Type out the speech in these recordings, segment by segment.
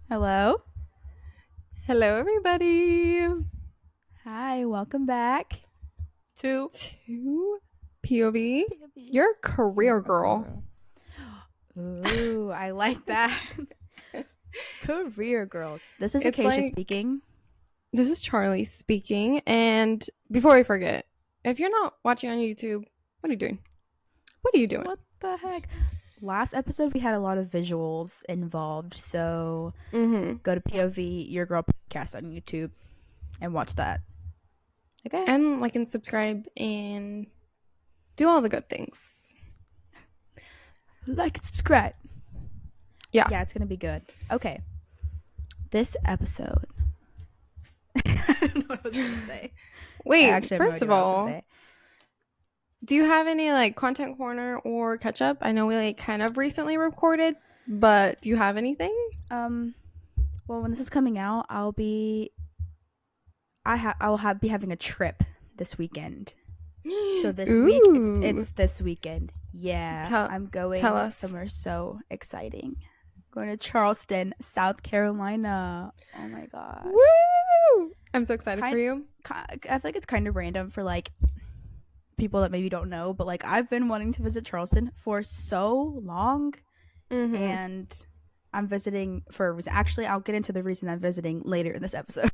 Hello. Hello, everybody. Hi, welcome back to To POV, POV. you're a career You're a girl. girl. Ooh, I like that. Career girls. This is It's Acacia like, speaking. this is Charlie speaking. And before we forget, if you're not watching on YouTube, what are you doing? What are you doing? What the heck? Last episode we had a lot of visuals involved, so Mm-hmm. go to POV Your Girl podcast on YouTube and watch that. Okay. And like and subscribe and do all the good things. Like and subscribe. Yeah. Yeah, it's gonna be good. Okay. This episode. I don't know what I was gonna say. I Wait, actually have no first idea of what I was gonna all, say. do you have any like content corner or catch up? I know we like kind of recently recorded, but do you have anything? Um Well, when this is coming out, I will be having a trip this weekend. So this week Ooh. it's this weekend. Yeah, Tell I'm tell going us. somewhere so exciting. Going to Charleston, South Carolina. Oh my gosh. Woo! I'm so excited for Kind you. I feel like it's kind of random for like people that maybe don't know, but like I've been wanting to visit Charleston for so long Mm-hmm. and I'm visiting for a reason. Actually, I'll get into the reason I'm visiting later in this episode.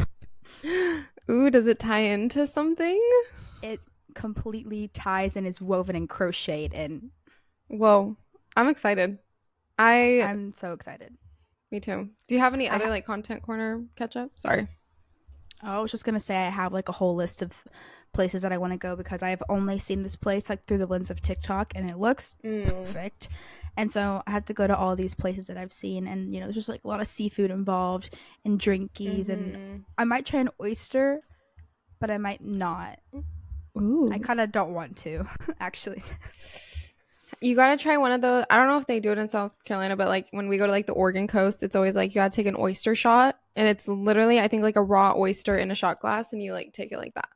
Ooh, does it tie into something? It completely ties and is woven and crocheted, and Whoa, I'm excited. I, I'm so excited. me too. Do you have any I other ha- like content corner catch up? Sorry. I was just gonna say I have like a whole list of places that I want to go because I have only seen this place like through the lens of TikTok and it looks Mm. perfect. And so I have to go to all these places that I've seen, and there's just like a lot of seafood involved and drinkies, and Mm-hmm. I might try an oyster, but I might not. I Ooh. kind of don't want to, actually. You gotta try one of those. I don't know if they do it in South Carolina, but like when we go to like the Oregon coast, it's always like you gotta take an oyster shot, and it's literally I think like a raw oyster in a shot glass, and you like take it like that.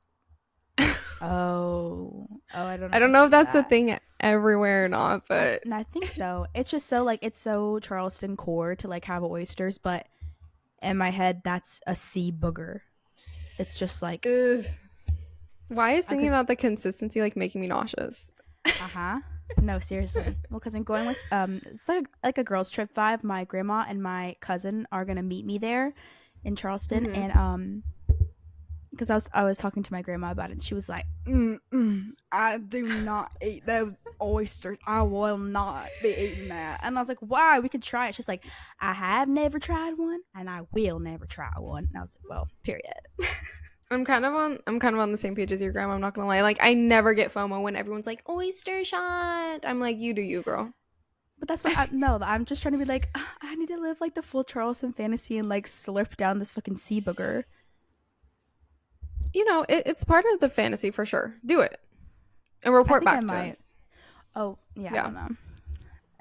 Oh, I don't know I if don't I've know if seen that's a that. thing everywhere or not, I but I think so. It's just so like it's so Charleston core to like have oysters, but in my head that's a sea booger. It's just like ugh. Why is thinking because about the consistency like making me nauseous? uh-huh. No, seriously. Well, because I'm going with it's like a girls trip vibe. My grandma and my cousin are gonna meet me there in Charleston, Mm-hmm. and because I was talking to my grandma about it, and she was like, "I do not eat those oysters. I will not be eating that." And I was like, "Why? We could try it." She's like, "I have never tried one, and I will never try one." And I was like, "Well, period." I'm kind of on the same page as your grandma, I'm not gonna lie. Like I never get FOMO when everyone's like oyster shot. I'm like, you do you, girl. But that's what I no. I'm just trying to be like, I need to live like the full Charleston fantasy and like slurp down this fucking sea booger. You know, it's part of the fantasy for sure. Do it and I report think I back to might. us. Oh yeah, I Yeah. don't know.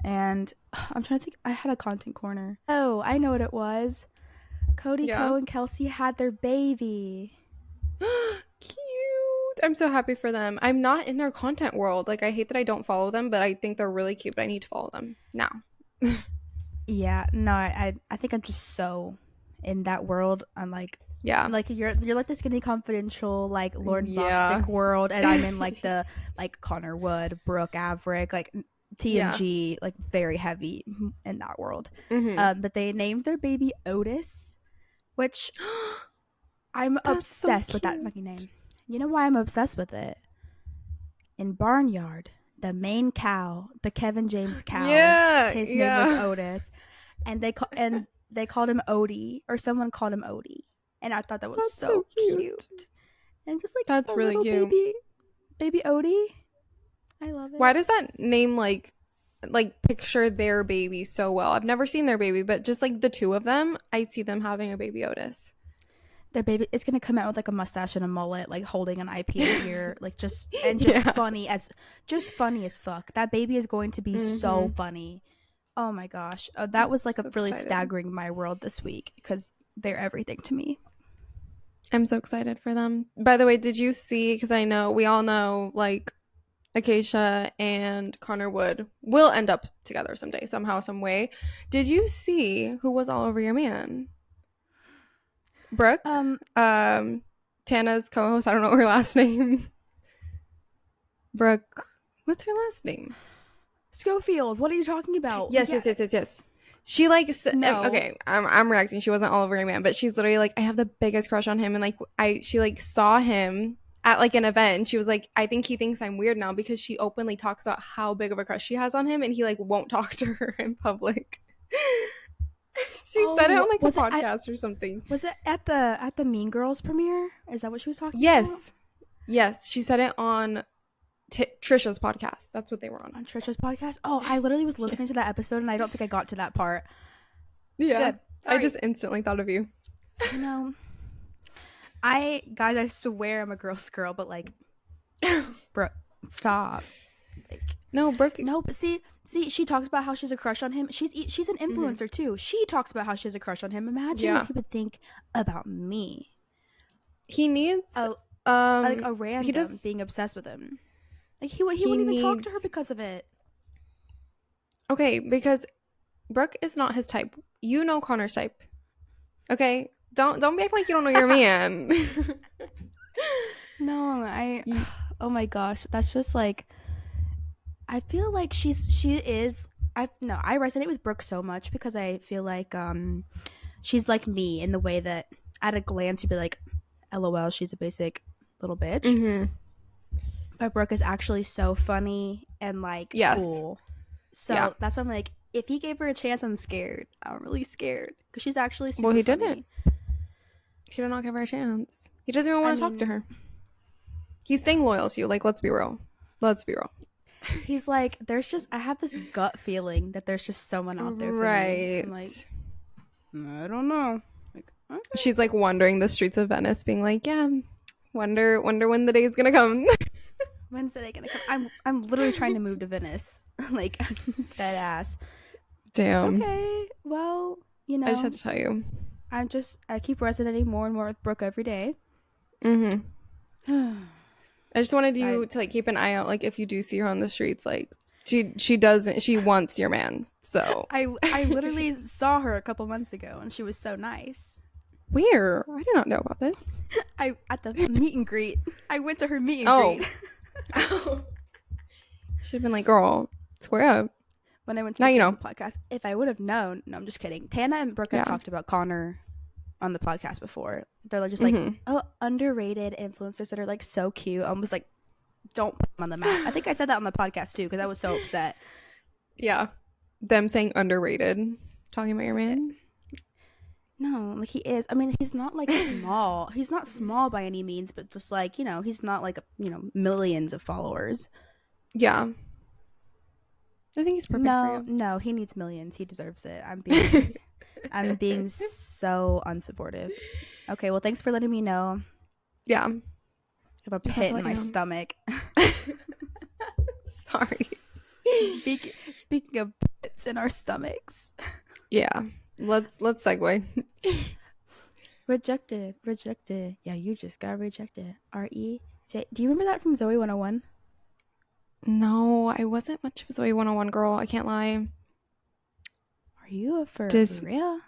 And I'm trying to think. I had a content corner. Oh, I know what it was. Cody Yeah. Co and Kelsey had their baby. Cute. I'm so happy for them. I'm not in their content world. Like I hate that I don't follow them, but I think they're really cute, but I need to follow them now. Yeah, no, I think I'm just so in that world. I'm Yeah. like you're like the Skinny Confidential like Lauren Yeah. Bostic world, and I'm in like the like Connor Wood, Brooke Averick, like Yeah. TMG, like very heavy in that world. Mm-hmm. But they named their baby Otis, which I'm That's so obsessed with that cute. fucking name. You know why I'm obsessed with it? In Barnyard, the main cow, the Kevin James cow, Yeah. his name was Yeah. Otis, and they called him Odie, or someone called him Odie, and I thought that was That's so so cute. cute. And just like That's a really little cute. baby Odie, I love Why it. does that name like picture their baby so well? I've never seen their baby, but just like the two of them, I see them having a baby Otis. Their baby is gonna come out with like a mustache and a mullet, like holding an IPA beer, like just Yeah. funny as fuck. That baby is going to be so Mm-hmm. funny. Oh my gosh, that was like a So really excited. staggering my world this week because they're everything to me. I'm so excited for them. By the way, did you see? Because I know we all know like Acacia and Connor Wood will end up together someday, somehow, some way. Did you see who was all over your man? Brooke, Um, Tana's co-host. I don't know her last name. Brooke, what's her last name? Schofield, what are you talking about? Yes. She like No. okay, I'm reacting. She wasn't all over your man, but she's literally like, I have the biggest crush on him, and like she like saw him at like an event, and she was like, I think he thinks I'm weird now because she openly talks about how big of a crush she has on him, and he like won't talk to her in public. She said it on like a podcast or something. Was it at the Mean Girls premiere? Is that what she was talking about? Yes, she said it on Trisha's podcast. That's what they were on. On Trisha's podcast? Oh, I literally was listening to that episode and I don't think I got to that part. Yeah. Good. I just instantly thought of you. You know, I swear I'm a girl's girl, but like, bro, stop. Like, no, Brooke. No, but see, she talks about how she has a crush on him. She's an influencer too. She talks about how she has a crush on him. Imagine what he would think about me. He needs like a random being obsessed with him. Like he wouldn't even talk to her because of it. Okay, because Brooke is not his type. You know Connor's type. Okay? Don't be acting like you don't know your man. No, oh my gosh, that's just like, I feel like I resonate with Brooke so much because I feel like she's like me in the way that at a glance you'd be like, LOL, she's a basic little bitch. Mm-hmm. But Brooke is actually so funny and like cool. So that's why I'm like, if he gave her a chance, I'm scared. I'm really scared because she's actually super funny. Didn't. He did not give her a chance. He doesn't even want to talk to her. He's staying loyal to you. Like, let's be real. He's like, I have this gut feeling that there's just someone out there for me. I'm like, I don't know. Like, okay. She's like wandering the streets of Venice, being like, yeah, wonder when the day is gonna come. When's the day gonna come? I'm literally trying to move to Venice. Like, dead ass. Damn. Okay, well, you know, I just had to tell you. I keep resonating more and more with Brooke every day. Mm-hmm. I just wanted you to like keep an eye out, like if you do see her on the streets, like she wants your man. So I literally saw her a couple months ago and she was so nice. Where? I did not know about this. At the meet and greet. I went to her meet and greet. She'd been like, girl, square up. When I went to the podcast, if I would have known, no, I'm just kidding. Tana and Brooke have talked about Connor on the podcast before. They're like, just like, underrated influencers that are like so cute. I was like, don't put them on the map. I think I said that on the podcast too because I was so upset. Yeah, them saying underrated, talking about your man. No, like he is. I mean, he's not like small. He's not small by any means, but just like, you know, he's not like, you know, millions of followers. Yeah. I think he's perfect for you. No, he needs millions. He deserves it. I'm being so unsupportive. Okay, well, thanks for letting me know. Yeah. I have a pit in my stomach. Sorry. Speaking of pits in our stomachs. Yeah. Let's segue. Rejected. Yeah, you just got rejected. R-E-J. Do you remember that from Zoe 101? No, I wasn't much of a Zoe 101 girl. I can't lie. Are you a for real?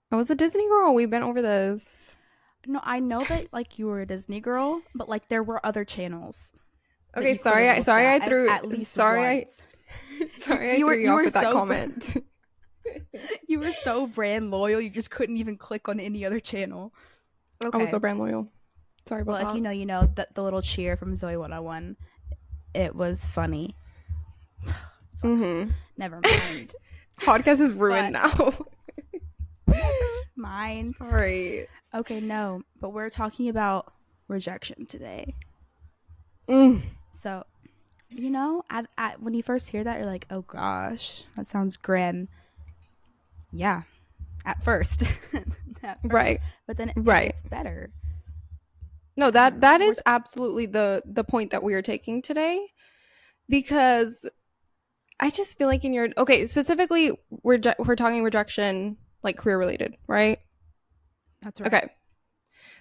I was a Disney girl. We've been over this. No, I know that like you were a Disney girl, but like there were other channels. Okay, sorry I threw you off with that comment. You were so brand loyal, you just couldn't even click on any other channel. Okay. I was so brand loyal. Sorry about that. Well, if you know that the little cheer from Zoe 101, it was funny. Never mind. Podcast is ruined now. Mine. Sorry. Okay, no, but we're talking about rejection today. So, you know, when you first hear that, you're like, oh gosh, that sounds grim. Yeah, at first. Right. But then it gets better. No, that is absolutely the point that we are taking today, because I just feel like specifically we're talking rejection, like career related, right? That's right. Okay.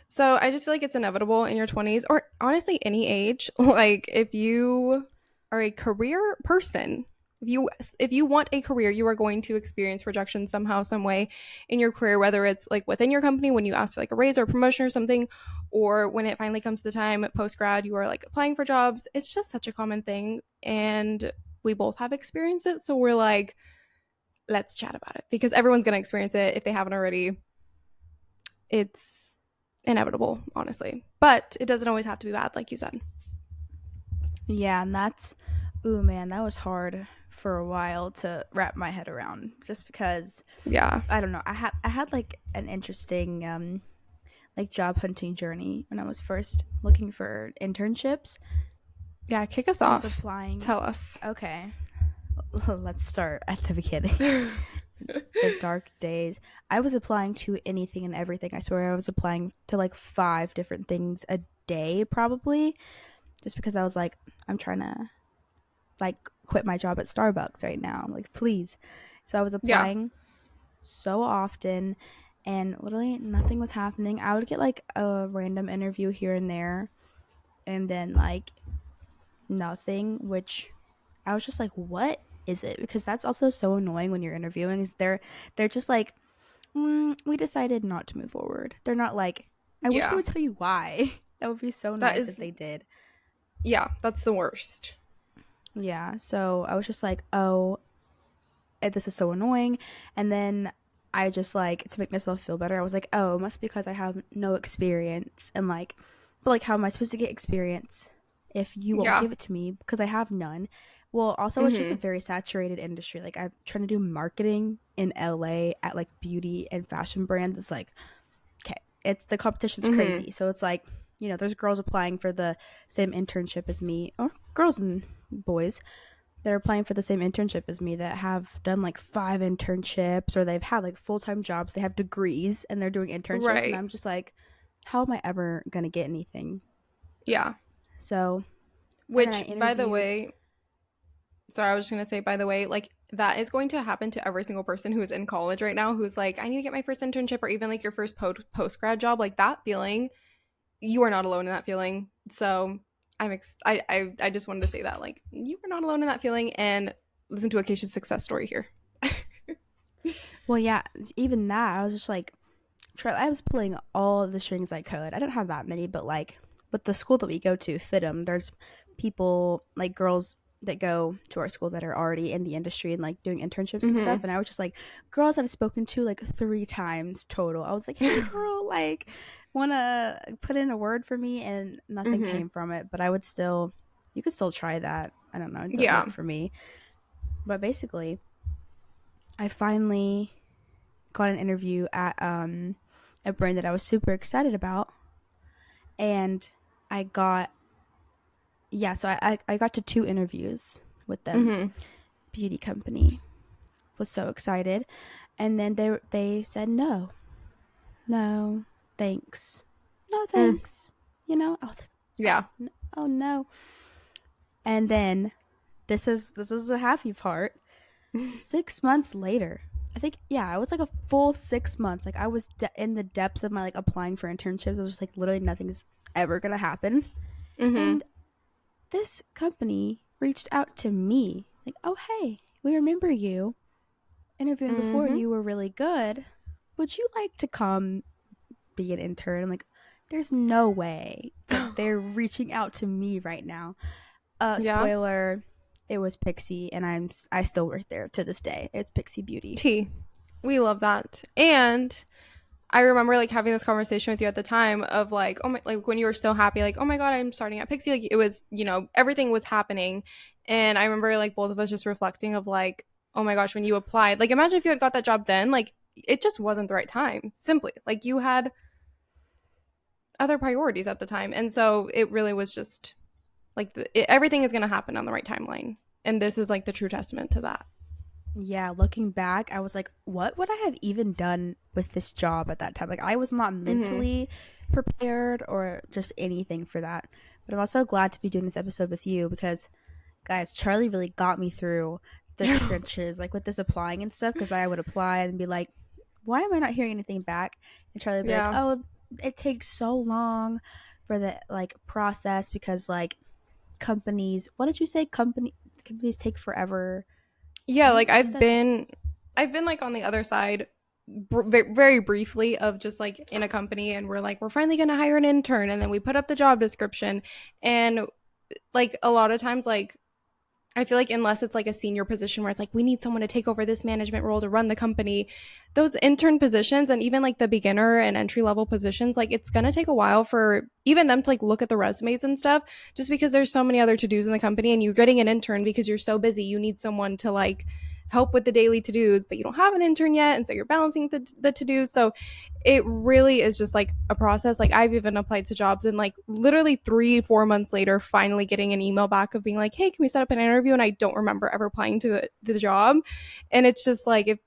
So I just feel like it's inevitable in your 20s, or honestly any age. Like if you are a career person, if you want a career, you are going to experience rejection somehow, some way in your career, whether it's like within your company when you ask for like a raise or a promotion or something, or when it finally comes to the time post grad, you are like applying for jobs. It's just such a common thing, and we both have experienced it, so we're like, let's chat about it because everyone's gonna experience it if they haven't already. It's inevitable, honestly, but it doesn't always have to be bad, like you said. Yeah, and that's, ooh man, that was hard for a while to wrap my head around, just because Yeah. I don't know. I had like an interesting like job hunting journey when I was first looking for internships. Yeah, kick us I was off. applying. Tell us. Okay, let's start at the beginning. The dark days. I was applying to anything and everything. I swear I was applying to like 5 different things a day, probably, just because I was like, I'm trying to like quit my job at Starbucks right now. Like, please. So I was Yeah. applying so often, and literally nothing was happening. I would get like a random interview here and there, and then like nothing, which I was just like, what is it? Because that's also so annoying when you're interviewing, is they're just like, we decided not to move forward. They're not like, I wish they Yeah. would tell you why. That would be so That nice if is, they did. yeah, that's the worst. Yeah, so I was just like, oh, this is so annoying. And then I just like, to make myself feel better, I was like, oh, it must be because I have no experience. And like, but like, how am I supposed to get experience if you won't Yeah. give it to me? Because I have none. Well, also, it's just a Mm-hmm. very saturated industry. Like, I'm trying to do marketing in LA at like beauty and fashion brands. It's like, okay, it's the competition's Mm-hmm. crazy. So it's like, there's girls applying for the same internship as me, or girls and boys that are applying for the same internship as me that have done like 5 internships, or they've had like full-time jobs, they have degrees and they're doing internships, and Right. I'm just like, how am I ever gonna get anything? Yeah. So, and then I Which, by the interviewed. way, sorry, I was just gonna say, by the way, like that is going to happen to every single person who is in college right now, who's like, I need to get my first internship, or even like your first post grad job. Like that feeling, you are not alone in that feeling. So I just wanted to say that, like, you are not alone in that feeling, and listen to Acacia's success story here. Well, yeah, even that, I was just like, I was pulling all the strings I could. I don't have that many, but like, with the school that we go to, FITM, there's people, like girls that go to our school that are already in the industry and like doing internships and stuff. Mm-hmm. And I was just like, girls I've spoken to like 3 times total. I was like, hey girl, like, wanna put in a word for me? And nothing Mm-hmm. came from it. But I would still, you could still try that. I don't know, it didn't Yeah. work for me. But basically, I finally got an interview at a brand that I was super excited about, and I got, yeah, so I got to 2 interviews with them. Mm-hmm. Beauty company. Was so excited, and then they said no, no, thanks, no Mm. thanks. I was like, Yeah. oh no. And then this is the happy part. 6 months later, I think, yeah, I was like a full 6 months. Like, I was in the depths of my like applying for internships. I was just like, literally nothing's ever gonna happen. Mm-hmm. And this company reached out to me like, oh hey, we remember you interviewing before and Mm-hmm. you were really good. Would you like to come be an intern? I'm like, there's no way that they're reaching out to me right now. Yeah. Spoiler, it was Pixie, and I still work there to this day. It's Pixie Beauty. T. We love that. And I remember like having this conversation with you at the time of like, oh my, like when you were so happy, like, oh my God, I'm starting at Pixie. Like it was, everything was happening. And I remember like both of us just reflecting of like, oh my gosh, when you applied, like imagine if you had got that job then, like it just wasn't the right time. Simply. Like you had other priorities at the time. And so it really was just like everything is going to happen on the right timeline. And this is like the true testament to that. Yeah, looking back, I was like, what would I have even done with this job at that time? Like, I was not Mm-hmm. mentally prepared or just anything for that. But I'm also glad to be doing this episode with you because, guys, Charlie really got me through the trenches, like with this applying and stuff, because I would apply and be like, why am I not hearing anything back? And Charlie would be like, Yeah. oh, it takes so long for the like process because like companies, what did you say? Companies take forever. Yeah, like You said something. I've been like on the other side very briefly of just like in a company, and we're like, we're finally going to hire an intern, and then we put up the job description, and like a lot of times, like I feel like unless it's like a senior position where it's like we need someone to take over this management role to run the company, those intern positions and even like the beginner and entry level positions, like it's gonna take a while for even them to like look at the resumes and stuff, just because there's so many other to-dos in the company, and you're getting an intern because you're so busy. You need someone to like help with the daily to-dos, but you don't have an intern yet, and so you're balancing the to-dos. So it really is just like a process. Like I've even applied to jobs and like literally 3-4 months later finally getting an email back of being like, hey, can we set up an interview, and I don't remember ever applying to the job. And it's just like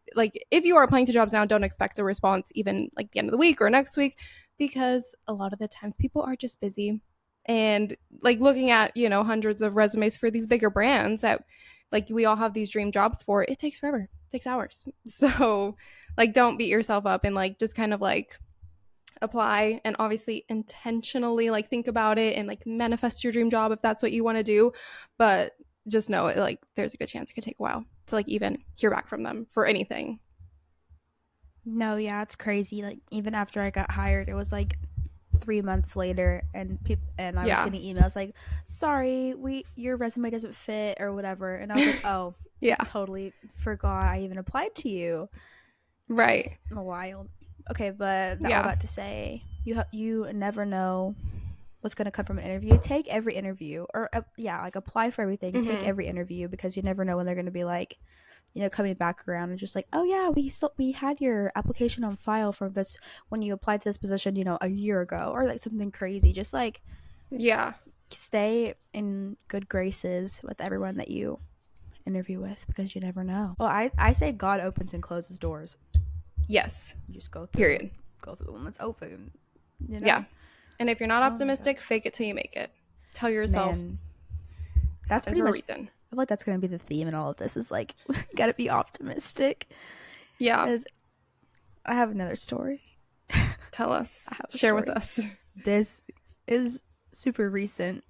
if you are applying to jobs now, don't expect a response even like the end of the week or next week, because a lot of the times people are just busy. And like looking at hundreds of resumes for these bigger brands that like we all have these dream jobs for, it takes forever, it takes hours. So like don't beat yourself up, and like just kind of like apply, and obviously intentionally like think about it and like manifest your dream job if that's what you want to do. But just know it, like there's a good chance it could take a while to like even hear back from them for anything. No, yeah, it's crazy. Like even after I got hired, it was like 3 months later, and I was Yeah. getting emails like, "Sorry, we your resume doesn't fit or whatever," and I was like, "Oh, Yeah. totally forgot I even applied to you." Right. It's wild. Okay, but all Yeah. that to say, you never know what's gonna come from an interview. Take every interview, or yeah, like apply for everything. Take Mm-hmm. every interview, because you never know when they're gonna be like, coming back around and just like, oh yeah, we had your application on file for this when you applied to this position, a year ago, or like something crazy. Just like Yeah. stay in good graces with everyone that you interview with, because you never know. Well, I say God opens and closes doors. Yes. You just Period. go through the one that's open. Yeah. And if you're not Oh my optimistic, gosh, fake it till you make it. Tell yourself man, it that's happens pretty for a much. reason. I feel like that's gonna be the theme in all of this. Is like, gotta be optimistic. Yeah. As I have another story. Tell I us. have a Share with story. us. This is super recent.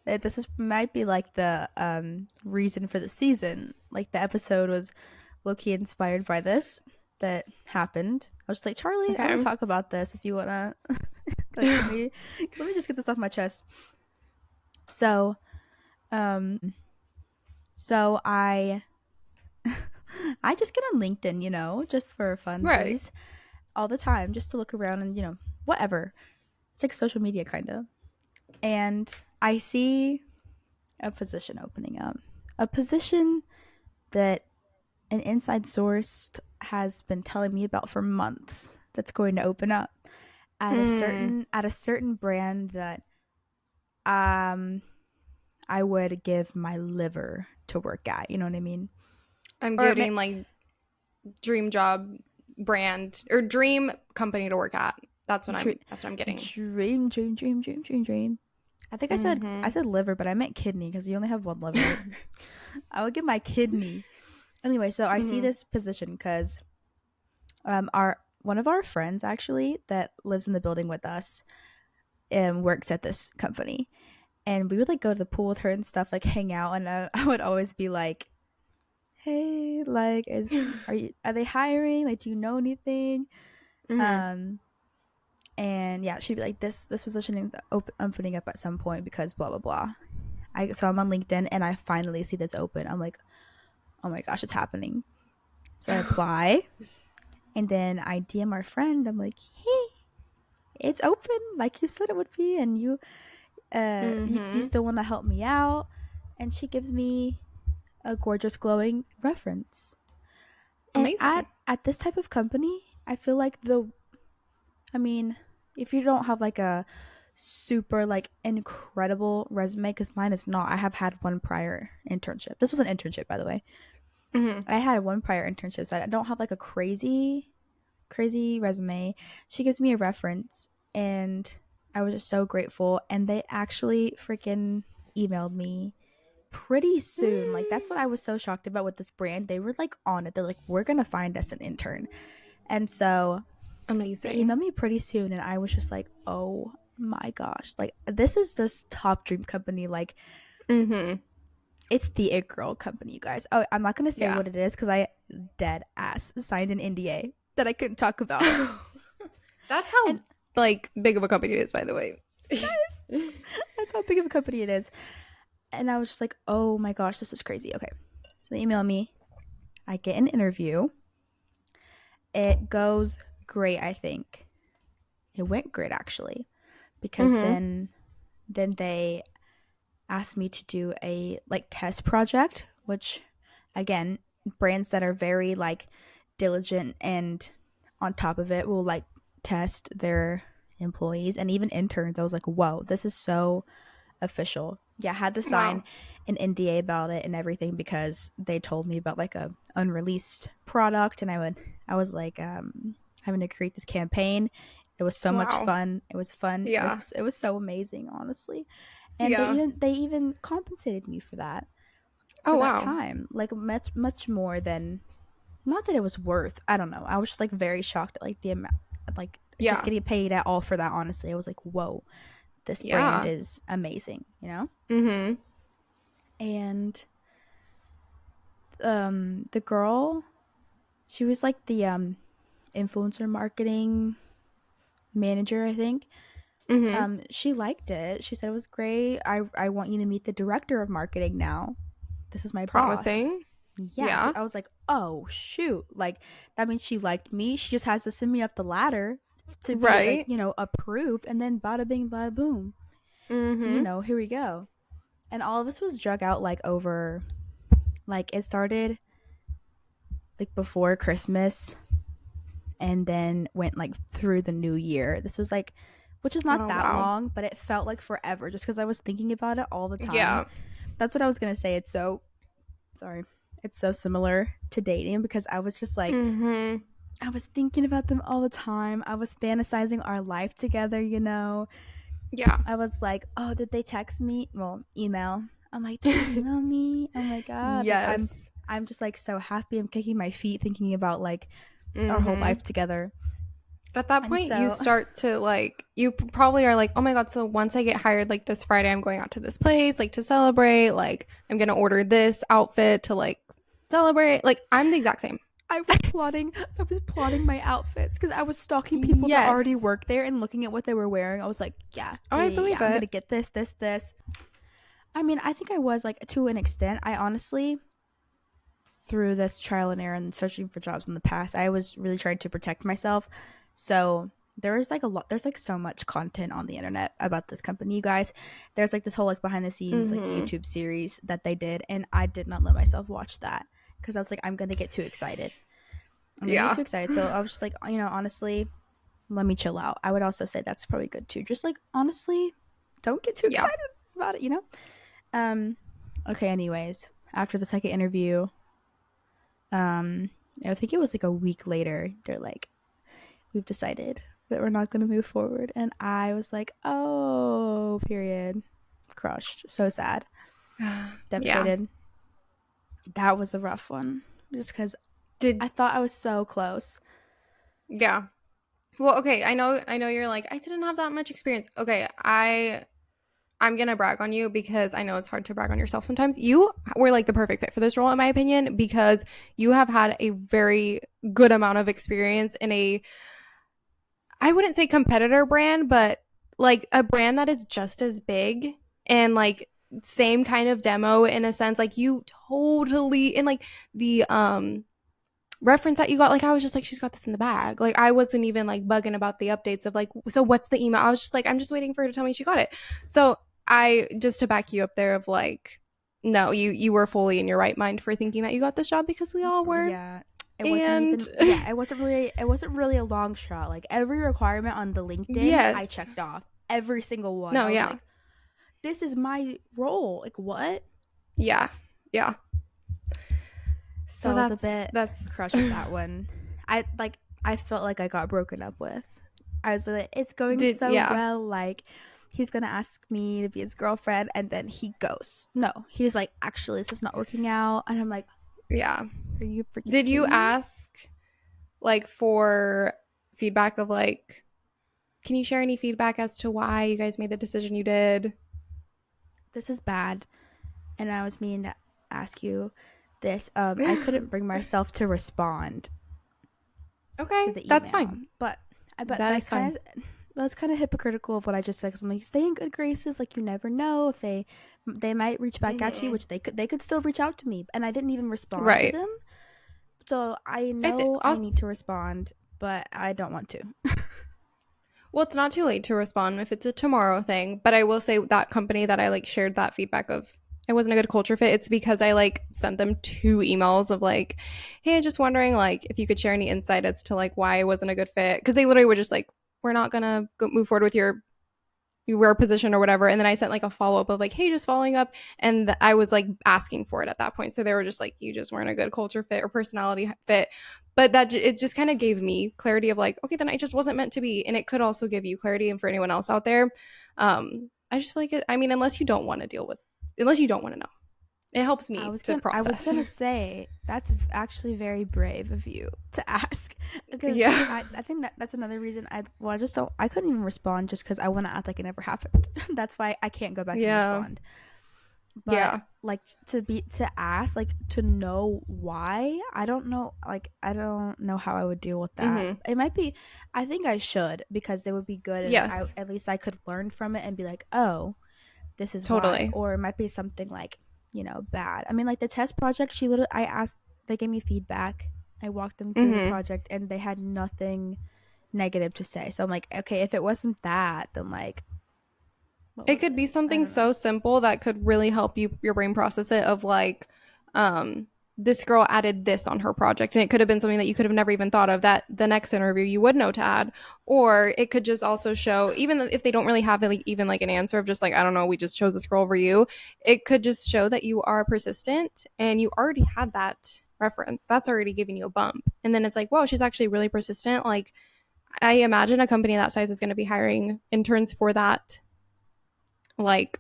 This is might be like the reason for the season. Like the episode was low-key inspired by this that happened. I was just like, Charlie, I want to Okay. talk about this if you wanna. Like, let me just get this off my chest. So, um, so I just get on LinkedIn, just for Right. funsies, all the time, just to look around and whatever. It's like social media kind of. And I see a position opening up, a position that an inside source has been telling me about for months, that's going to open up Mm. at a certain brand that um I would give my liver to work at, you know what I mean? I'm Or getting like dream job brand or dream company to work at. dream, That's what I'm getting. dream. I think I Mm-hmm. said liver, but I meant kidney, because you only have one liver. I would give my kidney. Anyway, so I see Mm-hmm. this position because our one of our friends actually that lives in the building with us works at this company, and we would like go to the pool with her and stuff, like hang out, and I would always be like, hey, like, are they hiring, like, do you know anything? Mm-hmm. um and yeah, she'd be like, this position is opening up at some point because blah blah blah. So I'm on LinkedIn and I finally see this open. I'm like, oh my gosh, it's happening. So I apply, and then I DM our friend. I'm like, hey, it's open like you said it would be, and you Mm-hmm. still want to help me out? And she gives me a gorgeous glowing reference. And Amazing. at this type of company, I feel like I mean, if you don't have like a super like incredible resume, because mine is not. I have had one prior internship. This was an internship, by the way. Mm-hmm. I had one prior internship, so I don't have like a crazy resume. She gives me a reference, and I was just so grateful. And they actually freaking emailed me pretty soon. Like, that's what I was so shocked about with this brand. They were like on it. They're like, we're gonna find us an intern. And so they Amazing. emailed me pretty soon, and I was just like, oh my gosh, like this is just top dream company. Like Mm-hmm. it's the it girl company, you guys. Oh, I'm not gonna say Yeah. what it is because I dead ass signed an NDA that I couldn't talk about it. That's how And like big of a company it is, by the way. guys, that's how big of a company it is. And I was just like, oh my gosh, this is crazy. Okay, so they email me. I get an interview. It goes great. I think it went great actually, because Mm-hmm. then they asked me to do a like test project, which again, brands that are very like diligent and on top of it will like test their employees and even interns. I was like, whoa, this is so official. Yeah, I had to sign Wow. an NDA about it and everything because they told me about like a unreleased product, and I was like having to create this campaign. It was so much Wow. fun. It was fun. Yeah. It was so amazing, honestly. And Yeah. they even compensated me Oh for that wow. time, like much more than, not that it was worth. I don't know. I was just like very shocked at like the amount, like just Yeah. getting paid at all for that. Honestly, I was like, whoa, this brand Yeah. is amazing, you know. Mm-hmm. And the girl, she was like the influencer marketing manager, I think. Mm-hmm. She liked it. She said it was great. I want you to meet the director of marketing now. This is my boss. Promising. Yeah, Yeah. I was like, oh shoot, like that means she liked me. She just has to send me up the ladder to be like, Right. you know, approved, and then bada bing bada boom, you Mm-hmm. know, here we go. And all of this was drug out like over, like it started like before Christmas and then went like through the new year. This was like, which is not Oh that wow. long, but it felt like forever just because I was thinking about it all the time. Yeah. That's what I was gonna say. It's so, sorry, it's so similar to dating because I was just like, Mm-hmm. I was thinking about them all the time. I was fantasizing our life together, you know. Yeah. I was like, oh, did they text me? Well, email. I'm like, did they email me? Oh my god. Like Yes. I'm just like so happy. I'm kicking my feet thinking about like our whole Mm-hmm. life together. At that And point, you so start to like, you probably are like, oh my God, so once I get hired, like this Friday, I'm going out to this place, like to celebrate. Like, I'm going to order this outfit to like celebrate. Like, I'm the exact same. I was plotting my outfits because I was stalking people that already Yes. work there and looking at what they were wearing. I was like, yeah, Oh, yeah, I yeah, yeah. believe I'm gonna it. get this. I mean, I think I was like to an extent. I honestly, through this trial and error and searching for jobs in the past, I was really trying to protect myself. So there is like a lot, there's like so much content on the internet about this company, you guys. There's like this whole like behind the scenes like Mm-hmm. YouTube series that they did, and I did not let myself watch that because I was like, I'm gonna get too excited. I'm gonna get Yeah. too excited. So I was just like, you know, honestly, let me chill out. I would also say that's probably good too. Just like honestly, don't get too Yeah. excited about it, you know? Um okay, anyways, after the second interview, um I think it was like a week later, they're like, we've decided that we're not gonna move forward. And I was like, oh, period. Crushed. So sad. Yeah. Devastated. That was a rough one. Just because Did, I thought I was so close. yeah. Well, okay. I know you're like, I didn't have that much experience. Okay. I'm gonna brag on you because I know it's hard to brag on yourself sometimes. You were like the perfect fit for this role, in my opinion, because you have had a very good amount of experience in a, I wouldn't say competitor brand, but like a brand that is just as big and like same kind of demo in a sense. Like you totally, and like the reference that you got, like I was just like, she's got this in the bag. Like I wasn't even like bugging about the updates of like, so what's the email? I was just like, I'm just waiting for her to tell me she got it. So I, just to back you up there of like, no, you were fully in your right mind for thinking that you got this job because we all were. Yeah, it wasn't And even, yeah, it wasn't really a long shot. Like every requirement on the LinkedIn I yes, checked off, every single one. no, I was yeah, like, this is my role. Like what? yeah, yeah. So So I was a bit that's crushed with that one. I felt like I got broken up with. I was like, it's going did so yeah, well. Like, he's gonna ask me to be his girlfriend, and then he goes, no. He's like, actually, this is not working out, and I'm like, yeah. are you freaking Did you kidding me? ask like for feedback of like, can you share any feedback as to why you guys made the decision you did? This is bad, and I was meaning to ask you this. I couldn't bring myself to respond to Okay, the that's email, fine. but That is fine. that's kind of hypocritical of what I just said. Cause I'm like, stay in good graces. Like, you never know if they might reach back out to you, Mm-hmm. which they could still reach out to me, and I didn't even respond to Right. them. So I know I need Also, to respond, but I don't want to. well, it's not too late to respond if it's a tomorrow thing. But I will say that company that I like shared that feedback of it wasn't a good culture fit. It's because I like sent them 2 emails of like, hey, just wondering like if you could share any insight as to like why it wasn't a good fit. Because they literally were just like, we're not gonna move forward with your position or whatever. And then I sent like a follow up of like, hey, just following up. And I was like asking for it at that point. So they were just like, you just weren't a good culture fit or personality fit. But that it just kind of gave me clarity of like, okay, then I just wasn't meant to be. And it could also give you clarity. And for anyone else out there, I just feel like I mean, unless you don't want to know, it helps me to I was process. gonna say that's actually very brave of you to ask, because Yeah. I think that's another reason I just don't, I couldn't even respond just because I want to act like it never happened. That's why I can't go back and Yeah. respond. But Yeah. like, to ask, like, to know why, I don't know how I would deal with that. Mm-hmm. It might be, I think I should, because it would be good, and I Yes. at least I could learn from it and be like, oh, this is why. Totally. Or it might be something like, bad. I mean, like the test project, I asked, they gave me feedback, I walked them through the Mm-hmm. project, and they had nothing negative to say. So I'm like, okay, if it wasn't that, then like, what It was could it? be I something don't know. so simple that could really help your brain process it of like, um, this girl added this on her project. And it could have been something that you could have never even thought of that the next interview you would know to add. Or it could just also show, even if they don't really have like, even like an answer of just like, I don't know, we just chose this girl over you. It could just show that you are persistent and you already had that reference. That's already giving you a bump. And then it's like, whoa, she's actually really persistent. Like, I imagine a company that size is going to be hiring interns for that like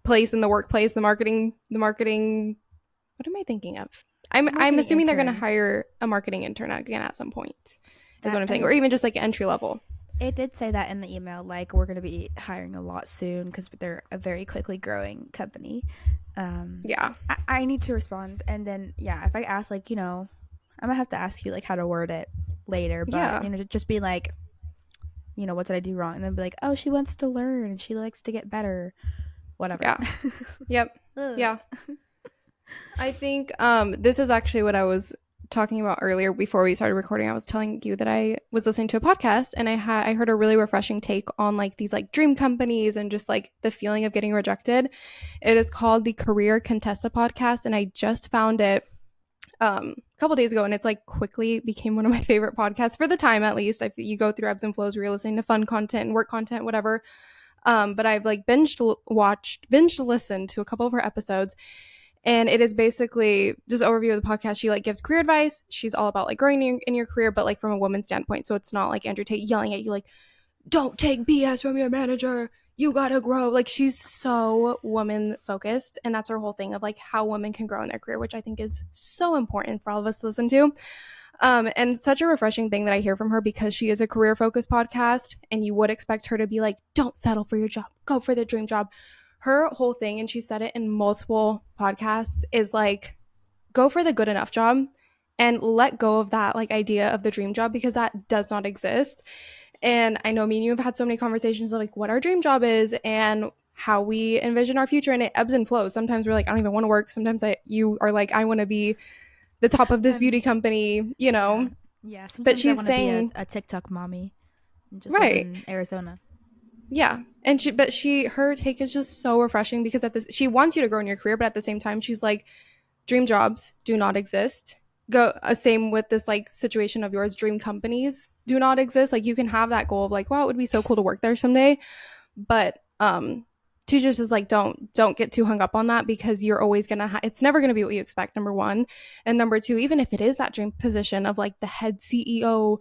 place in the workplace, the marketing. What am I thinking of? It's a I'm marketing assuming they're gonna intern. hire a marketing intern again at some point. Is That, what I'm I thinking, or mean, even just like entry level. it did say that in the email, like, we're going to be hiring a lot soon because they're a very quickly growing company. Yeah, I need to respond, and then, yeah, if I ask, like, I might have to ask you like how to word it later, but yeah, just be like, what did I do wrong, and then be like, oh, she wants to learn and she likes to get better, whatever. yeah, yep, Ugh. yeah. I think this is actually what I was talking about earlier before we started recording. I was telling you that I was listening to a podcast and I heard a really refreshing take on like these like dream companies and just like the feeling of getting rejected. It is called the Career Contessa podcast, and I just found it a couple days ago, and it's like quickly became one of my favorite podcasts for the time, at least. You go through ebbs and flows where you're listening to fun content and work content, whatever. But I've like binged listened to a couple of her episodes, and it is basically just overview of the podcast. She like gives career advice. She's all about like growing in your career, but like from a woman's standpoint. So it's not like Andrew Tate yelling at you like, don't take BS from your manager. You gotta grow. Like, she's so woman focused, and that's her whole thing of like how women can grow in their career, which I think is so important for all of us to listen to. And such a refreshing thing that I hear from her, because she is a career focused podcast, and you would expect her to be like, don't settle for your job, go for the dream job. Her whole thing, and she said it in multiple podcasts, is like, go for the good enough job and let go of that like idea of the dream job, because that does not exist. And I know me and you have had so many conversations of like what our dream job is and how we envision our future, and it ebbs and flows. Sometimes we're like, I don't even want to work. Sometimes you are like, I want to be the top of this beauty And company, yeah, yeah. But Sometimes I she's want to be a, saying, a TikTok mommy and just live right. in Arizona. Yeah. And her take is just so refreshing, because she wants you to grow in your career, but at the same time, she's like, dream jobs do not exist. Same with this like situation of yours, dream companies do not exist. Like, you can have that goal of like, wow, it would be so cool to work there someday, but she just is like, don't get too hung up on that, because you're always gonna it's never gonna be what you expect, number one. And number two, even if it is that dream position of like the head CEO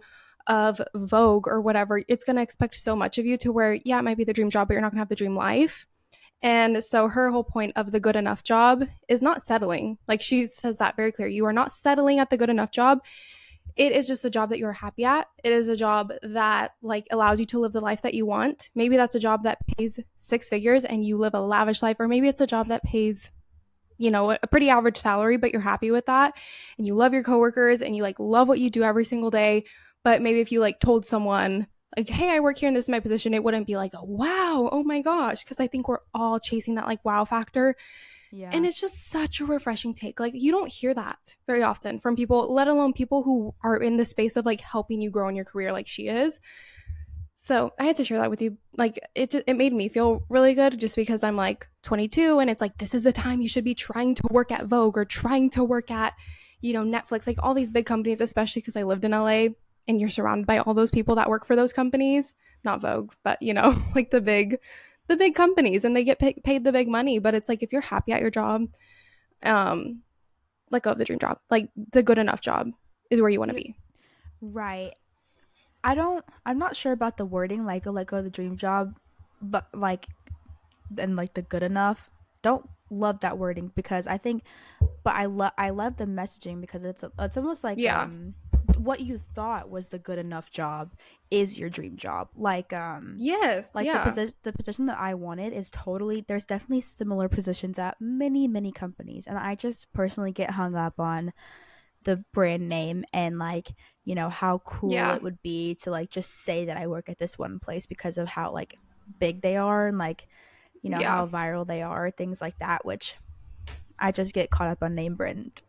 of Vogue or whatever, it's gonna expect so much of you to where, yeah, it might be the dream job, but you're not gonna have the dream life. And so her whole point of the good enough job is not settling. Like, she says that very clear. You are not settling at the good enough job. it is just a job that you're happy at. It is a job that like allows you to live the life that you want. Maybe that's a job that pays 6 figures and you live a lavish life, or maybe it's a job that pays, you know, a pretty average salary, but you're happy with that and you love your coworkers and you like love what you do every single day. But maybe if you like told someone like, hey, I work here and this is my position, it wouldn't be like, oh, wow, oh my gosh. Cause I think we're all chasing that like wow factor. And Yeah. it's just such a refreshing take. Like, you don't hear that very often from people, let alone people who are in the space of like helping you grow in your career like she is. So I had to share that with you. Like, it made me feel really good just because I'm like 22 and it's like, this is the time you should be trying to work at Vogue or trying to work at, you know, Netflix, like all these big companies, especially because I lived in LA and you're surrounded by all those people that work for those companies. Not Vogue, but you know, like the big companies, and they get paid the big money. But it's like, if you're happy at your job, um like of the dream job, like the good enough job is where you want to be. Right. I'm not sure about the wording, like, let go of the dream job, but like, and like the good enough. Don't love that wording because I think, but I love the messaging because it's almost like Yeah. what you thought was the good enough job is your dream job. Yes. Like Yeah. the position that I wanted is totally, there's definitely similar positions at many companies, and I just personally get hung up on the brand name and like, you know, how cool Yeah. it would be to like just say that I work at this one place because of how like big they are and like, you know, Yeah. how viral they are, things like that, which I just get caught up on name brand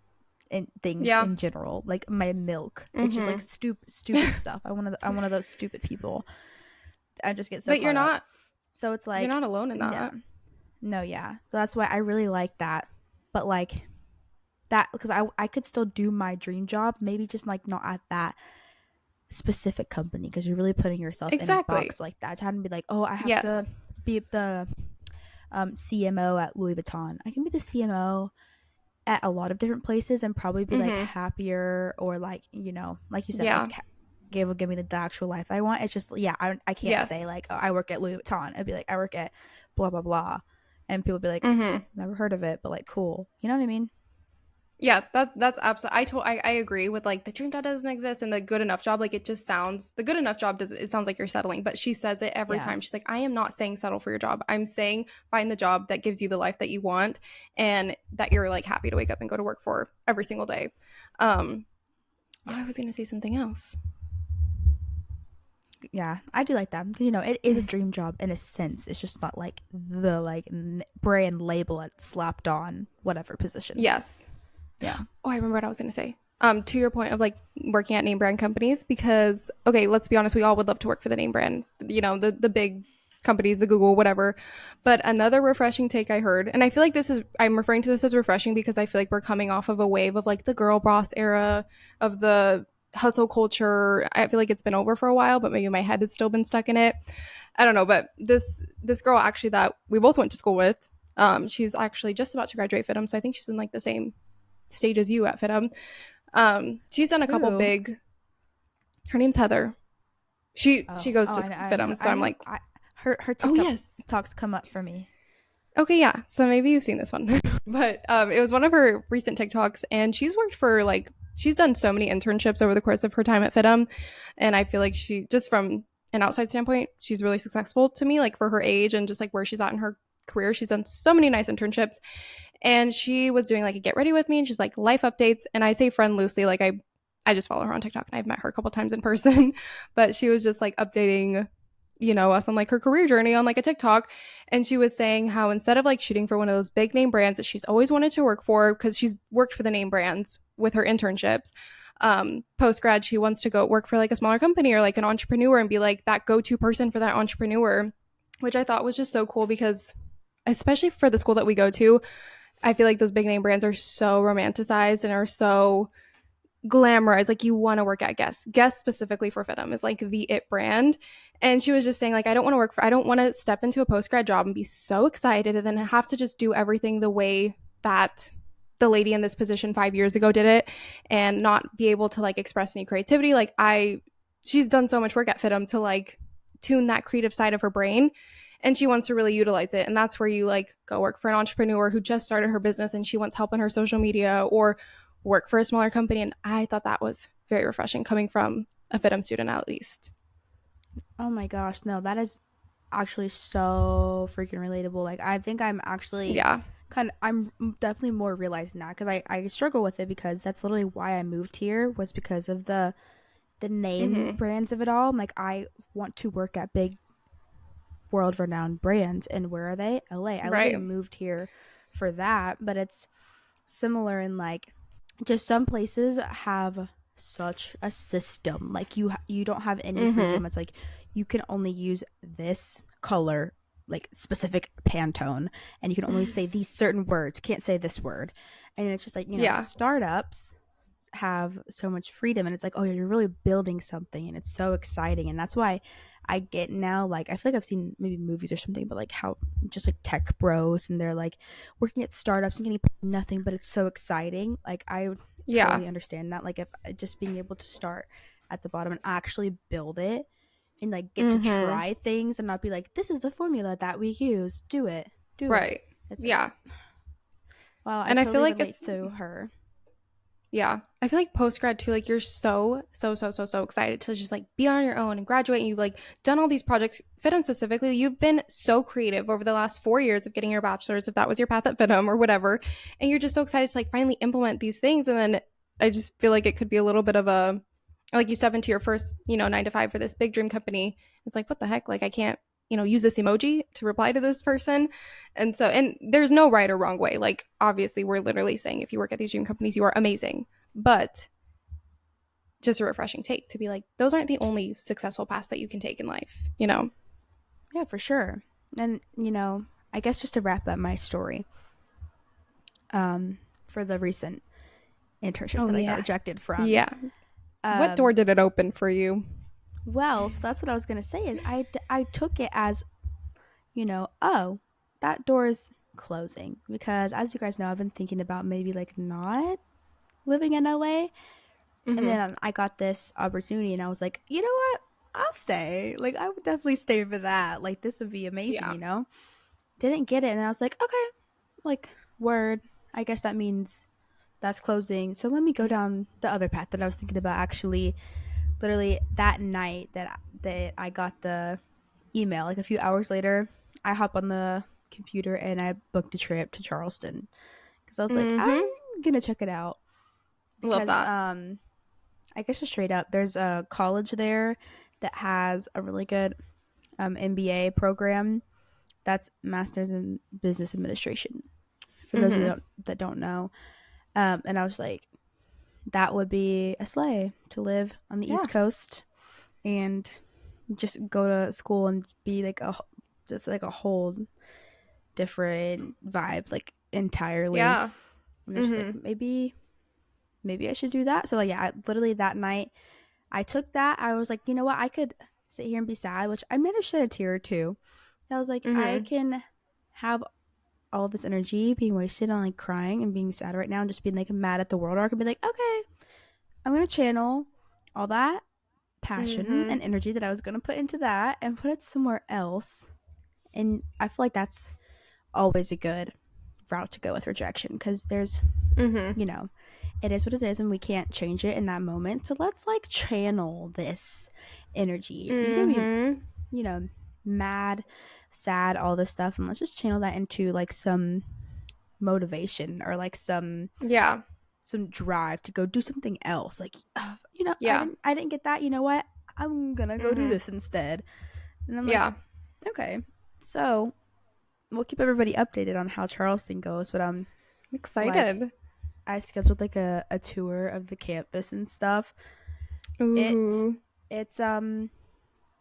and things Yeah. in general, like my milk. It's just like Mm-hmm. stupid stuff. I'm one of those stupid people. I just get so But caught up. So it's you're like, not alone in yeah, that. no, yeah. So that's why I really like that. But like that, because I could still do my dream job, maybe just like not at that specific company, because you're really putting yourself in a Exactly. box like that. Trying to be like, oh, I have to Yes. be the CMO at Louis Vuitton. I can be the CMO at a lot of different places and probably be like Mm-hmm. happier, or like, you know, like you said, Yeah. like give me the actual life I want. It's just, yeah, I can't say Yes. like, oh, I work at Louis Vuitton. I'd be like, I work at blah blah blah, and people be like, Mm-hmm. never heard of it, but like cool, you know what I mean? Yeah, that's absolutely. I agree with like the dream job doesn't exist and the good enough job. Like, it just sounds, the good enough job does, it sounds like you're settling. But she says it every Yeah. time. She's like, I am not saying settle for your job. I'm saying find the job that gives you the life that you want and that you're like happy to wake up and go to work for every single day. Um, I was Yes. gonna say something else. Yeah, I do like that because, you know, it is a dream job in a sense. It's just not like the like brand label it's slapped on whatever position. Yes. Yeah. Oh, I remember what I was gonna say. To your point of like working at name brand companies, because okay, let's be honest, we all would love to work for the name brand, you know, the big companies, the Google, whatever. But another refreshing take I heard, and I feel like this is, I'm referring to this as refreshing because I feel like we're coming off of a wave of like the girl boss era of the hustle culture. I feel like it's been over for a while, but maybe my head has still been stuck in it. I don't know, but this girl actually that we both went to school with, she's actually just about to graduate FITM, so I think she's in like the same stage as you at FITM. She's done a couple Who? big. Her name's Heather. She Oh, goes oh, to FITM, so I I'm know. like, Her oh TikTok yes, talks come up for me. okay, yeah. So maybe you've seen this one, but it was one of her recent TikToks, and she's worked for like, she's done so many internships over the course of her time at FITM, and I feel like she, just from an outside standpoint, she's really successful to me, like for her age and just like where she's at in her career. She's done so many nice internships, and she was doing like a get ready with me, and she's like life updates, and I say friend loosely, like I just follow her on TikTok and I've met her a couple times in person, but she was just like updating, you know, us on like her career journey on like a TikTok. And she was saying how instead of like shooting for one of those big name brands that she's always wanted to work for, because she's worked for the name brands with her internships, post grad, she wants to go work for like a smaller company or like an entrepreneur and be like that go-to person for that entrepreneur, which I thought was just so cool because especially for the school that we go to, I feel like those big name brands are so romanticized and are so glamorized. Like, you want to work at Guess. Guess specifically for FITM is like the it brand. And she was just saying, like, I don't want to step into a post grad job and be so excited and then have to just do everything the way that the lady in this position 5 years ago did it and not be able to like express any creativity. She's done so much work at FITM to like tune that creative side of her brain, and she wants to really utilize it. And that's where you like go work for an entrepreneur who just started her business and she wants help in her social media, or work for a smaller company. And I thought that was very refreshing coming from a FITM student, at least. Oh my gosh, no, that is actually so freaking relatable. Like I think I'm actually Yeah. I'm definitely more realizing that because I struggle with it because that's literally why I moved here was because of the name Mm-hmm. brands of it all. I'm like I want to work at big world renowned brands, and where are they? LA. I literally Right. moved here for that, but it's similar in like just some places have such a system. Like you don't have any Mm-hmm. freedom. It's like you can only use this color, like specific Pantone, and you can only say these certain words. Can't say this word. And it's just like, Yeah. startups have so much freedom, and it's like, oh, you're really building something, and it's so exciting. And that's why I get now, like, I feel like I've seen maybe movies or something, but like how just like tech bros and they're like working at startups and getting paid nothing, but it's so exciting. Like I Yeah. totally understand that. Like if just being able to start at the bottom and actually build it and like get to Mm-hmm. try things and not be like, this is the formula that we use, do it, do it. Right. It's like, Yeah. wow, I And I feel totally like relate it's, to her. yeah. I feel like post grad too, like you're so excited to just like be on your own and graduate. And you've like done all these projects. FITM specifically, you've been so creative over the last 4 years of getting your bachelor's, if that was your path at FITM or whatever. And you're just so excited to like finally implement these things. And then I just feel like it could be a little bit of a, like you step into your first, 9 to 5 for this big dream company. It's like, what the heck? Like I can't, use this emoji to reply to this person. And there's no right or wrong way. Like obviously we're literally saying if you work at these dream companies, you are amazing. But just a refreshing take to be like, those aren't the only successful paths that you can take in life. Yeah, for sure. And I guess just to wrap up my story, for the recent internship Oh that I got yeah. rejected from. Yeah. What door Um, did it open for you? well, so that's what I was gonna say is I took it as oh, that door is closing because as you guys know, I've been thinking about maybe like not living in LA, and Mm-hmm. then I got this opportunity, and I was like, you know what, I'll stay. Like I would definitely stay for that. Like this would be amazing, Yeah. Didn't get it, and I was like, okay, like word. I guess that means that's closing. So let me go down the other path that I was thinking about. Actually, literally that night that I got the email, like a few hours later, I hop on the computer and I booked a trip to Charleston because I was like, I'm Mm-hmm. gonna check it out Love because that. I guess just straight up, there's a college there that has a really good MBA program that's Masters in Business Administration. For those Mm-hmm. that don't know, and I was like, that would be a slay to live on the Yeah. East Coast and just go to school and be like just like a whole different vibe, like entirely. Yeah. And it's just like Mm-hmm. maybe I should do that. So like yeah, literally that night I took that. I was like, you know what, I could sit here and be sad, which I might have shed a tear or two. I was like, I Mm-hmm. can have all this energy being wasted on like crying and being sad right now and just being like mad at the world, or I could be like, okay, I'm gonna channel all that passion Mm-hmm. and energy that I was gonna put into that and put it somewhere else. And I feel like that's always a good route to go with rejection because there's, Mm-hmm. you know, it is what it is and we can't change it in that moment. So let's like channel this energy. You can be, Mm-hmm. you know, mad, sad, all this stuff, and let's just channel that into like some motivation or like Yeah. some drive to go do something else. Like, I Yeah. didn't get that. You know what? I'm gonna go do Mm-hmm. this instead. And I'm like, Yeah. okay. So we'll keep everybody updated on how Charleston goes. But like, Excited. I scheduled like a tour of the campus and stuff. It's Ooh. it's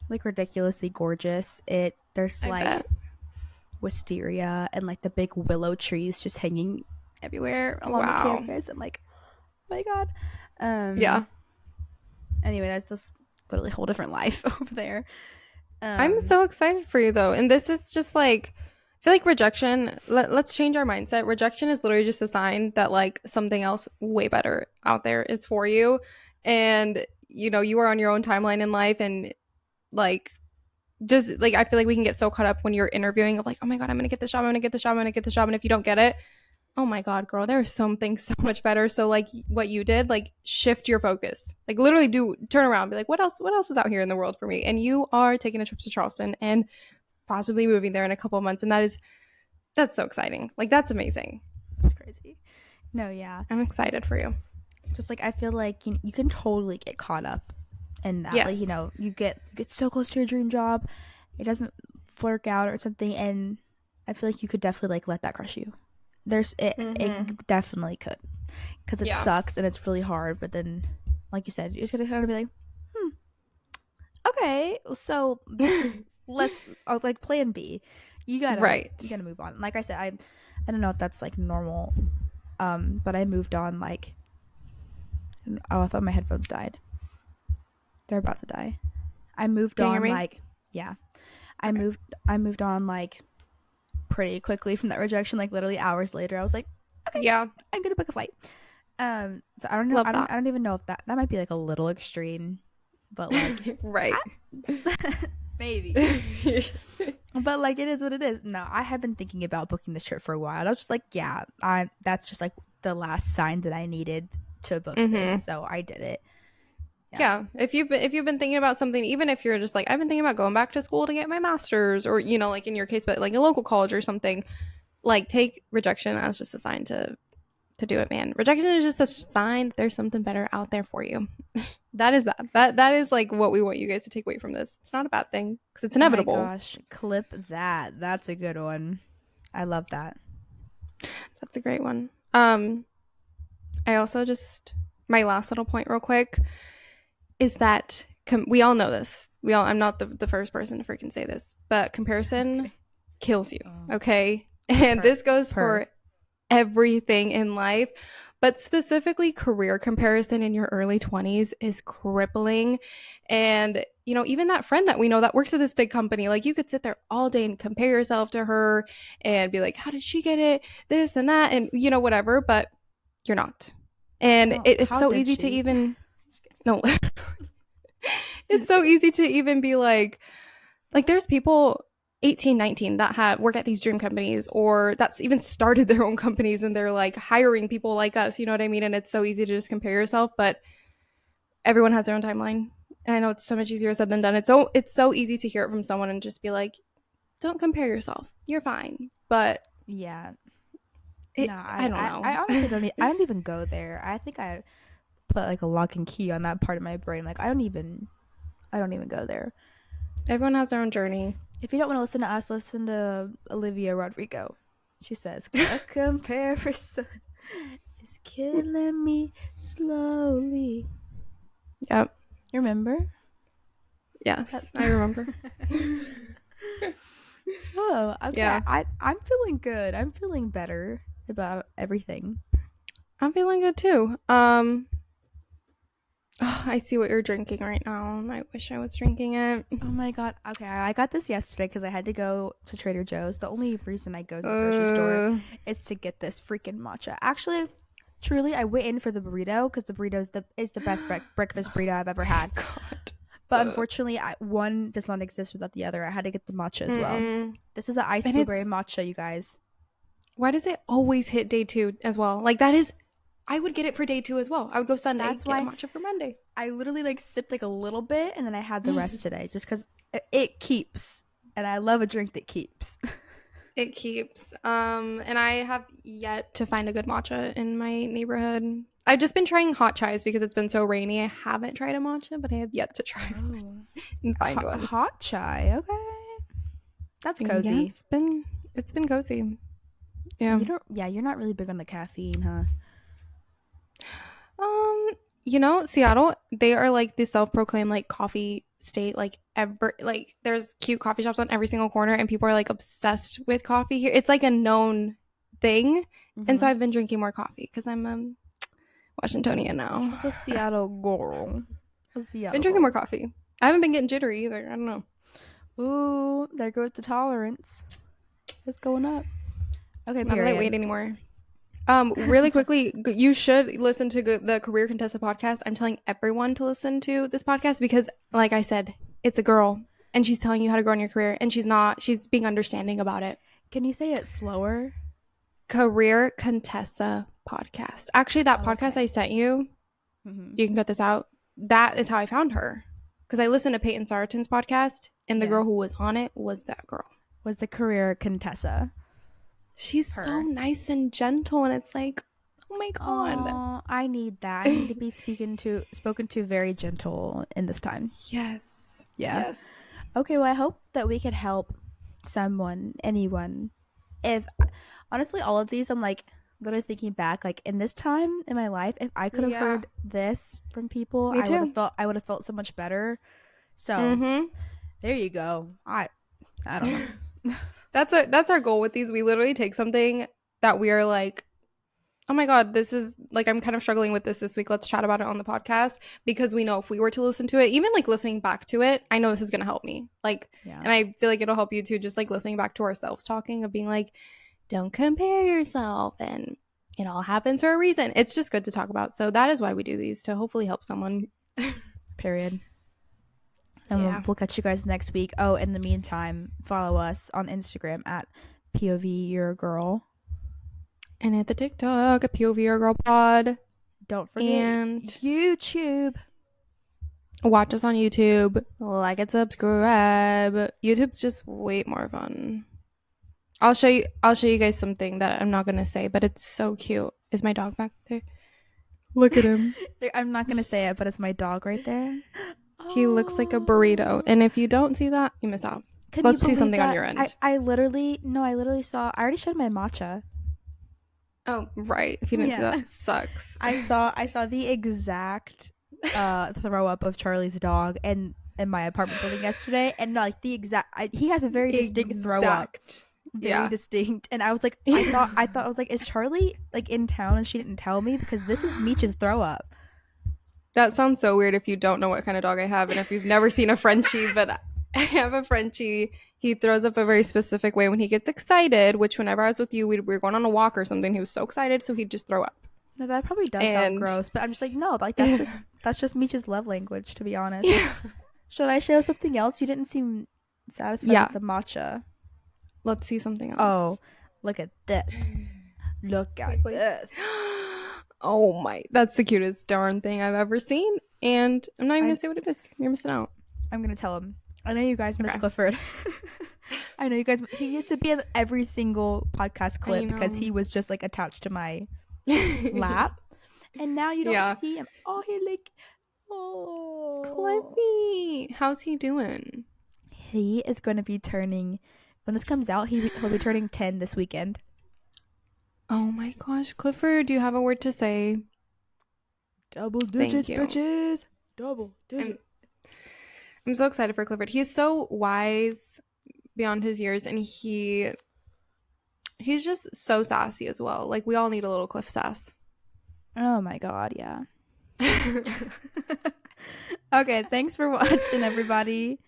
like ridiculously gorgeous. There's I like bet. wisteria and like the big willow trees just hanging everywhere along the Wow. campus. I'm like, oh my god. Yeah. Anyway, that's just literally a whole different life over there. I'm Um so excited for you though. And this is just like, I feel like rejection, let's change our mindset. Rejection is literally just a sign that like something else way better out there is for you. And you are on your own timeline in life, and like just like I feel like we can get so caught up when you're interviewing of like, oh my god, I'm gonna get this job, I'm gonna get this job, I'm gonna get this job. And if you don't get it, oh my God, girl, there are some things so much better. So like what you did, like shift your focus. Like literally turn around, be like, what else is out here in the world for me? And you are taking a trip to Charleston and possibly moving there in a couple of months. And that's so exciting. Like that's amazing. That's crazy. No, yeah. I'm excited for you. Just like I feel like you can totally get caught up in that. Yes. Like, you get so close to your dream job, it doesn't work out or something, and I feel like you could definitely like let that crush you. It definitely could, because it sucks and it's really hard. But then, like you said, you're just gonna kind of be like, okay, so let's like plan B. You gotta move on. Like I said, I don't know if that's like normal, but I moved on like. Oh, I thought my headphones died. They're about to die. I moved on like, yeah. I moved on like pretty quickly from that rejection. Like literally hours later, I was like, okay, yeah, I'm gonna book a flight. So I don't know. I don't even know if that might be like a little extreme, but like, right. Maybe. But like, it is what it is. No, I have been thinking about booking this trip for a while. I was just like, yeah, that's just like the last sign that I needed to book this, so I did it. Yeah. If you've been thinking about something, even if you're just like, I've been thinking about going back to school to get my master's, or like in your case, but like a local college or something, like take rejection as just a sign to do it, man. Rejection is just a sign that there's something better out there for you. That is like what we want you guys to take away from this. It's not a bad thing because it's inevitable. Oh my gosh, clip that. That's a good one. I love that. That's a great one. I also my last little point real quick is that we all know this. I'm not the first person to freaking say this, but comparison kills you. Okay. And this goes for everything in life, but specifically career comparison in your early 20s is crippling. And, even that friend that we know that works at this big company, like you could sit there all day and compare yourself to her and be like, how did she get it? This and that, and whatever, but you're not. And it's so easy to even no it's so easy to even be like there's people 18, 19 that work at these dream companies, or that's even started their own companies, and they're like hiring people like us, you know what I mean? And it's so easy to just compare yourself, but everyone has their own timeline. And I know it's so much easier said than done. It's so easy to hear it from someone and just be like, don't compare yourself, you're fine. But yeah, I don't know. I honestly I don't even go there. I think I put like a lock and key on that part of my brain. Like I don't even go there. Everyone has their own journey. If you don't want to listen to us, listen to Olivia Rodrigo. She says, a comparison is killing me slowly. Yep. You remember? Yes, I remember. Oh, okay. Yeah. I'm feeling good. I'm feeling better about everything. I'm feeling good too. I see what you're drinking right now. I wish I was drinking it. Oh my god. Okay, I got this yesterday because I had to go to Trader Joe's. The only reason I go to the grocery store is to get this freaking matcha. Actually, truly, I went in for the burrito because the burrito is the best breakfast burrito I've ever had. God. But unfortunately, one does not exist without the other. I had to get the matcha as well. This is an iced blueberry matcha, you guys. Why does it always hit day 2 as well? Like that is... I would get it for day 2 as well. I would go Sunday. That's why matcha for Monday. I literally like sipped like a little bit and then I had the rest today just because it keeps. And I love a drink that keeps. It keeps. And I have yet to find a good matcha in my neighborhood. I've just been trying hot chais because it's been so rainy. I haven't tried a matcha, but I have yet to try and find one. Hot chai, okay. That's cozy. Yeah, it's been cozy. Yeah. You're not really big on the caffeine, huh? Seattle, they are like the self-proclaimed like coffee state. Like there's cute coffee shops on every single corner and people are like obsessed with coffee here. It's like a known thing. And so I've been drinking more coffee because I'm Washingtonian now. She's a Seattle girl. Been drinking more coffee. I haven't been getting jittery either. I don't know. Ooh, there goes the tolerance. It's going up. Okay, I'm not lightweight anymore. Really quickly, you should listen to the Career Contessa podcast. I'm telling everyone to listen to this podcast because, like I said, it's a girl and she's telling you how to grow in your career, and she's being understanding about it. Can you say it slower? Career Contessa podcast. Actually, that podcast I sent you, you can cut this out. That is how I found her. Because I listened to Peyton Sarton's podcast, and the girl who was on it was that girl. Was the Career Contessa. She's so nice and gentle, and it's like, oh my god. I need that. I need to be spoken to very gentle in this time. Yes. Yeah. Yes. Okay, well, I hope that we could help someone, anyone. If honestly, all of these, I'm like literally thinking back, like in this time in my life, if I could have heard this from people, I would have felt so much better. So there you go. I don't know. That's our goal with these. We literally take something that we are like, oh my god, this is like, I'm kind of struggling with this week. Let's chat about it on the podcast, because we know if we were to listen to it, even like listening back to it, I know this is gonna help me. Like, and I feel like it'll help you too. Just like listening back to ourselves talking, of being like, don't compare yourself, and it all happens for a reason. It's just good to talk about. So that is why we do these, to hopefully help someone. Period. And we'll catch you guys next week. Oh, in the meantime, follow us on Instagram at POV Your Girl. And at the TikTok, at POV Your Girl Pod. Don't forget. And YouTube. Watch us on YouTube. Like and subscribe. YouTube's just way more fun. I'll show you guys something that I'm not gonna say, but it's so cute. Is my dog back there? Look at him. I'm not gonna say it, but it's my dog right there. He looks like a burrito, and if you don't see that, you miss out. Let's see something on your end. I literally saw. I already showed my matcha. Oh right, if you didn't see that, sucks. I saw the exact throw up of Charlie's dog in my apartment building yesterday, and like the exact. He has a very distinct throw up. Very distinct, and I was like, I thought I was like, is Charlie like in town and she didn't tell me, because this is Meech's throw up. That sounds so weird if you don't know what kind of dog I have, and if you've never seen a Frenchie, but I have a Frenchie. He throws up a very specific way when he gets excited, which whenever I was with you, we were going on a walk or something, he was so excited, so he'd just throw up. No, that probably does sound gross, but I'm just like, no, like that's just Meech's love language, to be honest. Yeah. Should I show something else? You didn't seem satisfied with the matcha. Let's see something else. Oh, look at this. Look at this. Oh my, that's the cutest darn thing I've ever seen. And I'm not even going to say what it is. You're missing out. I'm going to tell him. I know you guys miss Clifford. I know you guys. He used to be in every single podcast clip because he was just like attached to my lap. And now you don't see him. Oh, Cliffy. How's he doing? He is going to be turning, when this comes out, he'll be turning 10 this weekend. Oh my gosh, Clifford, do you have a word to say? Double digits, bitches. Double digits. I'm so excited for Clifford. He's so wise beyond his years, and he's just so sassy as well. Like, we all need a little Cliff sass. Oh my god, yeah. Okay, thanks for watching, everybody.